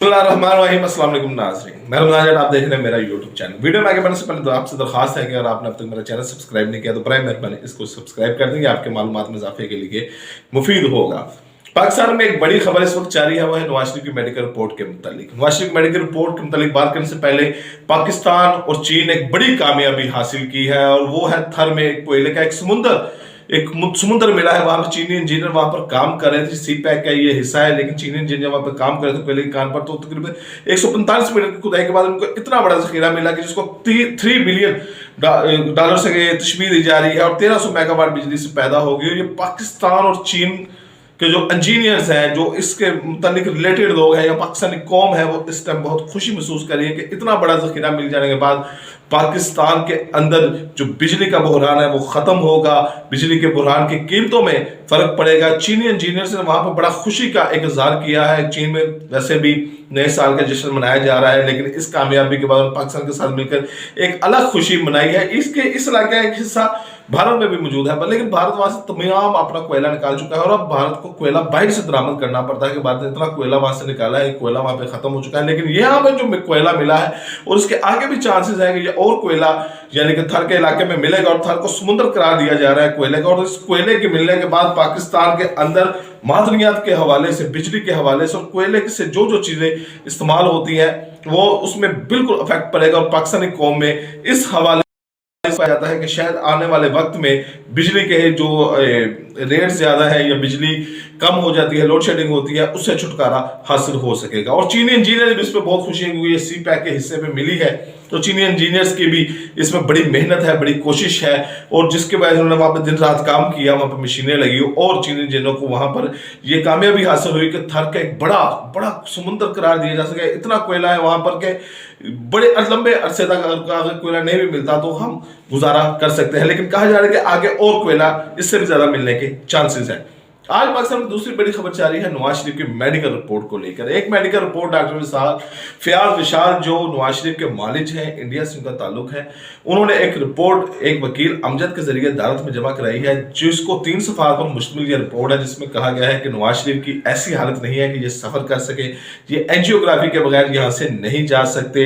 अस्सलाम वालेकुम नाज़रीन, मैं रमज़ान जट, आप देख रहे हैं मेरा यूट्यूब चैनल। वीडियो में आगे बढ़ने से पहले तो आपसे दरखास्त है कि अगर आपने अब तक मेरा चैनल सब्सक्राइब नहीं किया तो बराए मेहरबानी इसको सब्सक्राइब कर देंगे, आपके मालूमात में इजाफे के लिए मुफीद होगा। पाकिस्तान में एक बड़ी खबर इस वक्त जारी है, वो है नवाज शरीफ की मेडिकल रिपोर्ट के मुतालिक। नवाज शरीफ मेडिकल रिपोर्ट के मुतालिक बात करने से पहले पाकिस्तान और चीन एक बड़ी कामयाबी हासिल की है, और वो है थर में एक कोयले का एक समुद्र मिला है। वहां पर चीनी इंजीनियर वहां पर काम कर रहे थे, सी पैक का ये हिस्सा है, लेकिन चीनी इंजीनियर वहां पर काम कर रहे थे कोयले की कान पर। तो तकरीबन 145 मीटर की खुदाई के बाद उनको इतना बड़ा जखीरा मिला कि जिसको 3 बिलियन डॉलर से तशबीह दी जा रही है, और 1300 मेगावाट बिजली से पैदा होगी। ये पाकिस्तान और चीन के जो इंजीनियर्स हैं, जो इसके मुतालिक रिलेटेड लोग हैं या पाकिस्तानी कौम है, वो इस टाइम बहुत खुशी महसूस कर रही है कि इतना बड़ा जखीरा मिल जाने के बाद पाकिस्तान के अंदर जो बिजली का बहरान है वो खत्म होगा, बिजली के बहरान की कीमतों में फर्क पड़ेगा। चीनी इंजीनियर्स ने वहां पर बड़ा खुशी का एक इजहार किया है। चीन में वैसे भी नए साल का जश्न मनाया जा रहा है, लेकिन इस कामयाबी के बाद पाकिस्तान के साथ मिलकर एक अलग खुशी मनाई है। इस इलाके का एक हिस्सा भारत में भी मौजूद है, लेकिन भारत वहां से तमाम अपना कोयला निकाल चुका है, और अब भारत को कोयला बाहर से बरामद करना पड़ता है कि भारत ने इतना कोयला वहां से निकाला है, कोयला वहां पे खत्म हो चुका है। लेकिन यहाँ पे जो कोयला मिला है और उसके आगे भी चांसेस है कि ये और कोयला यानी कि थर के इलाके में मिलेगा, और थर को समुद्र करार दिया जा रहा है कोयले का। और इस कोयले के मिलने के बाद पाकिस्तान के अंदर मादनियात के हवाले से, बिजली के हवाले से और कोयले से जो जो चीजें इस्तेमाल होती है वो उसमें बिल्कुल इफेक्ट पड़ेगा। और पाकिस्तानी कौम में इस हवाले जाता है कि शायद आने वाले वक्त में बिजली के जो रेट ज्यादा है या बिजली कम हो जाती है, लोड शेडिंग होती है, उससे छुटकारा हासिल हो सकेगा। और चीनी इंजीनियर भी इस पर बहुत खुशी है क्योंकि ये सी पैक के हिस्से में मिली है, तो चीनी इंजीनियर्स की भी इसमें बड़ी मेहनत है, बड़ी कोशिश है, और जिसके वजह से उन्होंने वहां पर दिन रात काम किया, वहां पर मशीनें लगी, और चीनी इंजीनियरों को वहां पर यह कामयाबी हासिल हुई कि थर का एक बड़ा समुद्र करार दिया जा सके। इतना कोयला है वहां पर के बड़े लंबे अरसे तक अगर कोयला नहीं भी मिलता तो हम गुजारा कर सकते हैं, लेकिन कहा जा रहा है कि आगे और कोयला इससे भी ज्यादा मिलने के चांसेस है। आज पाकिस्तान में दूसरी बड़ी खबर जारी है नवाज शरीफ की मेडिकल रिपोर्ट को लेकर। एक मेडिकल रिपोर्ट डॉक्टर फयाज विशाल जो नवाज शरीफ के मालिज हैं, इंडिया से उनका ताल्लुक है, उन्होंने एक रिपोर्ट एक वकील अमजद के जरिए अदालत में जमा कराई है, जिसको 3 सफ़ात पर मुश्तमिल ये रिपोर्ट है, जिसमें कहा गया है कि नवाज शरीफ की ऐसी हालत नहीं है कि ये सफर कर सके, ये एंजियोग्राफी के बगैर यहाँ से नहीं जा सकते,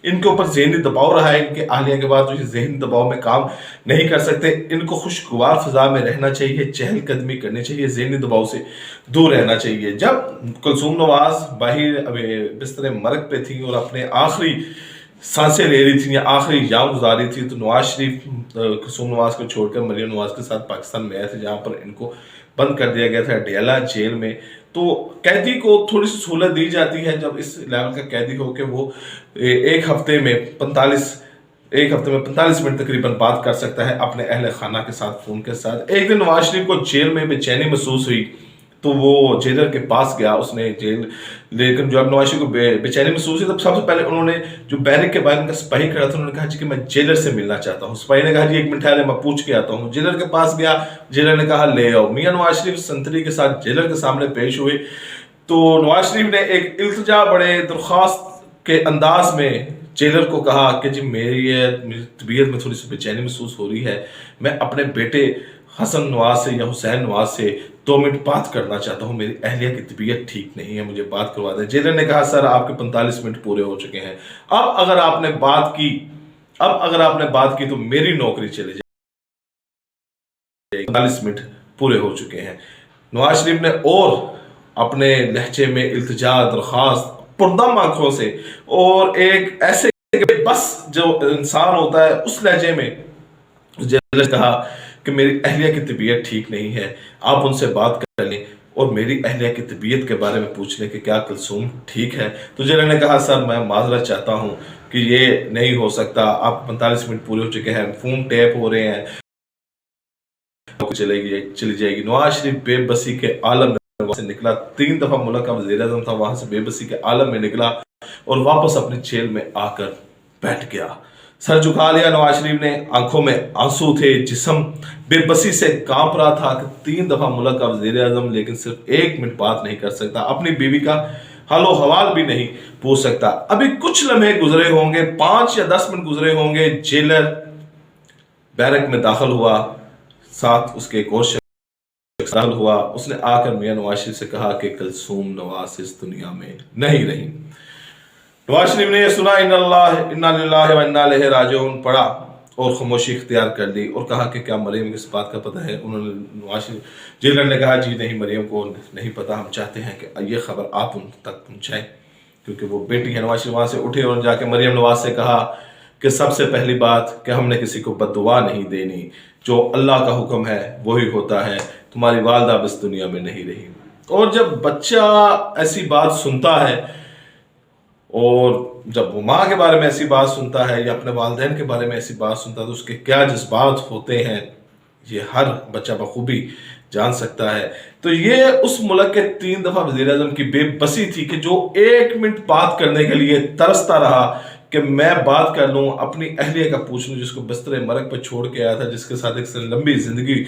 इनके ऊपर ज़हनी दबाव रहा है, इनके आलिया के बाद जो ज़हनी दबाव में काम नहीं कर सकते, इनको खुशगवार फिजा में रहना चाहिए, चहलकदमी करनी चाहिए, ज़हनी दबाव से दूर रहना चाहिए। जब कुलसूम नवाज बाहर बिस्तर मरग पे थी और अपने आखिरी सांसें ले रही थी या आखिरी जाम गुजार रही थी, तो नवाज शरीफ कुलसूम नवाज को छोड़कर मरियम नवाज के साथ पाकिस्तान में आए थे, जहाँ पर इनको बंद कर दिया गया था अडयाला जेल में। तो कैदी को थोड़ी सी सहूलत दी जाती है जब इस लेवल का कैदी हो के वो एक हफ्ते में 45 मिनट तकरीबन बात कर सकता है अपने अहले खाना के साथ, फोन के साथ। एक दिन नवाज शरीफ को जेल में बेचैनी महसूस हुई तो वो जेलर के पास गया, उसने जेल लेकिन जब नवाज शरीफ को बेचैनी महसूस हुई तब सबसे पहले उन्होंने जो बैरिक के बाहर उनका सिपाही खड़ा था, उन्होंने कहा जी कि मैं जेलर से मिलना चाहता हूँ। सिपाही ने कहा जी 1 मिनट ठहरे, मैं पूछ के आता हूँ। जेलर के पास गया, जेलर ने कहा ले आओ। मियां नवाज शरीफ संतरी के साथ जेलर के सामने पेश हुए, तो नवाज शरीफ ने एक इल्तिजा बड़े दरख्वास्त के अंदाज में जेलर को कहा कि जी मेरी तबीयत में थोड़ी सी बेचैनी महसूस हो रही है, मैं अपने बेटे हसन नवाज से या हुसैन नवाज से 2 मिनट बात करना चाहता हूँ, मेरी अहलिया की तबीयत ठीक नहीं है, मुझे बात करवा दें। जेलर ने कहा सर आपके 45 मिनट पूरे हो चुके हैं, अब अगर आपने बात की तो मेरी नौकरी चली जाएगी, 45 मिनट पूरे हो चुके हैं। नवाज शरीफ ने और अपने लहजे में इल्तिजा दरख्वास्त पुरदम आंखों से और एक ऐसे बस जो इंसान होता है उस लहजे में जेलर ने कहा कि मेरी अहलिया की तबीयत ठीक नहीं है, आप उनसे बात कर लें और मेरी अहलिया की तबीयत के बारे में पूछ लें कि क्या कुलसूम ठीक है। तो जेलर ने कहा सर मैं माजरत चाहता हूं कि ये नहीं हो सकता, आप 45 मिनट पूरे हो चुके हैं, फोन टैप हो रहे हैं, चली जाएगी। नवाज शरीफ बेबसी के आलम में से निकला, 3 दफा मुल्क का वज़ीर आज़म था, वहां से बेबसी के आलम में निकला और वापस अपनी जेल में आकर बैठ गया। सर झुका लिया नवाज शरीफ ने, आंखों में आंसू थे, जिस्म बेबसी से कांप रहा था कि 3 दफा मुल्क का वज़ीर आज़म, लेकिन सिर्फ 1 मिनट बात नहीं कर सकता, अपनी बीवी का हालो हवाल भी नहीं पूछ सकता। अभी कुछ लम्हे गुजरे होंगे, 5 या 10 मिनट गुजरे होंगे, जेलर बैरक में दाखिल हुआ, साथ उसके एक और شخص داخل ہوا، اس نے آ کر میاں نواز شریف سے کہا کہ کلثوم نواز اس دنیا میں نہیں رہی۔ نواز شریف نے یہ سنا انا للہ و انا الیہ راجعون پڑھا اور خاموشی اختیار کر لی اور کہا کہ کیا مریم کو اس بات کا پتہ ہے؟ انہوں نے نواز شریف جیلر نے کہا جی نہیں، مریم کو نہیں پتہ، ہم چاہتے ہیں کہ یہ خبر آپ ان تک پہنچائیں کیونکہ وہ بیٹی ہے۔ نواز شریف وہاں سے اٹھے اور جا کے مریم نواز سے کہا کہ سب سے پہلی بات کہ ہم نے کسی کو بد دعا نہیں دینی، جو اللہ کا حکم ہے وہی ہوتا ہے، تمہاری والدہ بس دنیا میں نہیں رہی۔ اور جب بچہ ایسی بات سنتا ہے اور جب وہ ماں کے بارے میں ایسی بات سنتا ہے یا اپنے والدین کے بارے میں ایسی بات سنتا ہے تو اس کے کیا جذبات ہوتے ہیں یہ ہر بچہ بخوبی جان سکتا ہے۔ تو یہ اس ملک کے 3 دفعہ وزیر اعظم کی بے بسی تھی کہ جو 1 منٹ بات کرنے کے لیے ترستا رہا کہ میں بات کر لوں، اپنی اہلیہ کا پوچھ لوں، جس کو بستر مرگ پہ چھوڑ کے آیا تھا، جس کے ساتھ ایک لمبی زندگی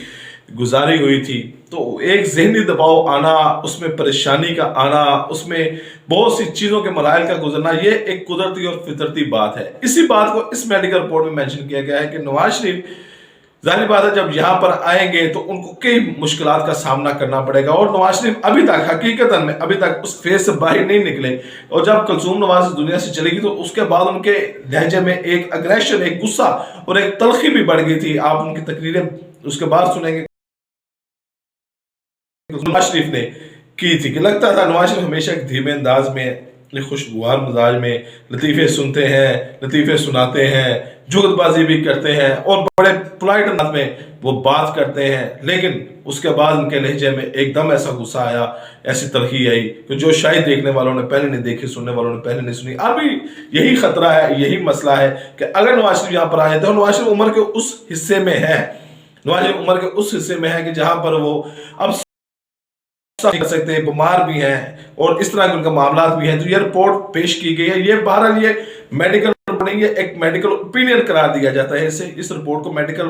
گزاری ہوئی تھی۔ تو ایک ذہنی دباؤ آنا، اس میں پریشانی کا آنا، اس میں بہت سی چیزوں کے مراحل کا گزرنا، یہ ایک قدرتی اور فطرتی بات ہے۔ اسی بات کو اس میڈیکل رپورٹ میں مینشن کیا گیا ہے کہ نواز شریف ظاہر بات ہے جب یہاں پر آئیں گے تو ان کو کئی مشکلات کا سامنا کرنا پڑے گا، اور نواز شریف ابھی تک حقیقتاً میں ابھی تک اس فیز سے باہر نہیں نکلے، اور جب کلثوم نواز اس دنیا سے چلے گی تو اس کے بعد ان کے لہجے میں ایک اگریشن، ایک غصہ اور ایک تلخی بھی بڑھ گئی تھی۔ آپ ان کی تقریریں اس کے بعد سنیں گے نواز شریف نے کی تھی کہ لگتا تھا نواز شریف ہمیشہ ایک دھیمے انداز میں، خوشگوار مزاج میں لطیفے سنتے ہیں، لطیفے سناتے ہیں، جگت بازی بھی کرتے ہیں اور بڑے پولائٹ انداز میں وہ بات کرتے ہیں، لیکن اس کے بعد ان کے لہجے میں ایک دم ایسا غصہ آیا، ایسی تلخی آئی کہ جو شاید دیکھنے والوں نے پہلے نہیں دیکھی، سننے والوں نے پہلے نہیں سنی۔ ابھی یہی خطرہ ہے، یہی مسئلہ ہے کہ اگر نواز شریف یہاں پر آئے تو نواز شریف عمر کے اس حصے میں ہے، نواز شریف عمر کے اس حصے میں ہے کہ جہاں پر وہ اب کر سکتے ہیں، بیمار بھی ہیں اور اس طرح کے ان کے معاملات بھی ہیں۔ تو یہ رپورٹ پیش کی گئی ہے، یہ بہرحال یہ میڈیکل رپورٹ نہیں ہے، ایک میڈیکل اوپینین قرار دیا جاتا ہے اس رپورٹ کو۔ میڈیکل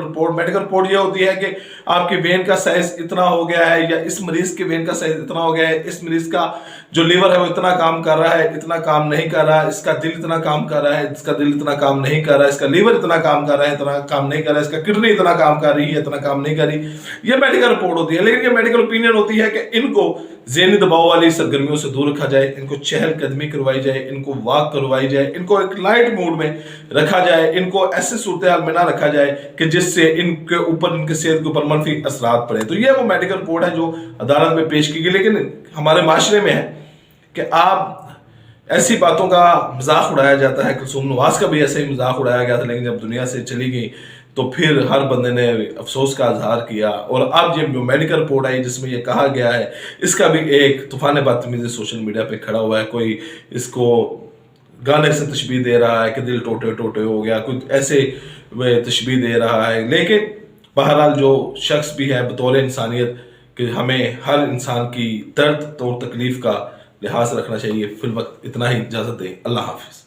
رپورٹ یہ ہوتی ہے کہ آپ کی وین کا سائز اتنا ہو گیا ہے، یا اس مریض کے وین کا سائز اتنا ہو گیا ہے، اس مریض کا جو لیور ہے وہ اتنا کام کر رہا ہے، اتنا کام نہیں کر رہا ہے، اس کا دل اتنا کام کر رہا ہے، اس کا دل اتنا کام نہیں کر رہا ہے، اس کا لیور اتنا کام کر رہا ہے، اتنا کام نہیں کر رہا ہے، اس کا کڈنی اتنا کام کر رہی ہے، اتنا کام نہیں کر رہی۔ یہ میڈیکل رپورٹ ہوتی ہے، لیکن یہ میڈیکل اوپینین ہوتی ہے کہ ان کو ذہنی دباؤ والی سرگرمیوں سے دور رکھا جائے، ان کو چہل قدمی کروائی جائے، ان کو واک کروائی جائے، ان کو ایک لائٹ موڈ میں رکھا جائے، ان کو ایسے صورتحال میں نہ رکھا جائے کہ جس سے ان کے اوپر، ان کے صحت کے اوپر منفی اثرات پڑے۔ تو یہ وہ میڈیکل رپورٹ ہے جو عدالت میں پیش کی گئی، لیکن ہمارے معاشرے میں ہے کہ آپ ایسی باتوں کا مذاق اڑایا جاتا ہے۔ کلثوم نواز کا بھی ایسے ہی مذاق اڑایا گیا تھا، لیکن جب دنیا سے چلی گئی تو پھر ہر بندے نے افسوس کا اظہار کیا، اور اب یہ جو میڈیکل رپورٹ آئی جس میں یہ کہا گیا ہے، اس کا بھی ایک طوفان بدتمیزی سوشل میڈیا پہ کھڑا ہوا ہے۔ کوئی اس کو گانے سے تشبیہ دے رہا ہے کہ دل ٹوٹے ٹوٹے ہو گیا، کوئی ایسے تشبیہ دے رہا ہے، لیکن بہرحال جو شخص بھی ہے بطور انسانیت کہ ہمیں ہر انسان کی درد اور تکلیف کا لحاظ رکھنا چاہیے۔ فی الوقت اتنا ہی، اجازت دیں، اللہ حافظ۔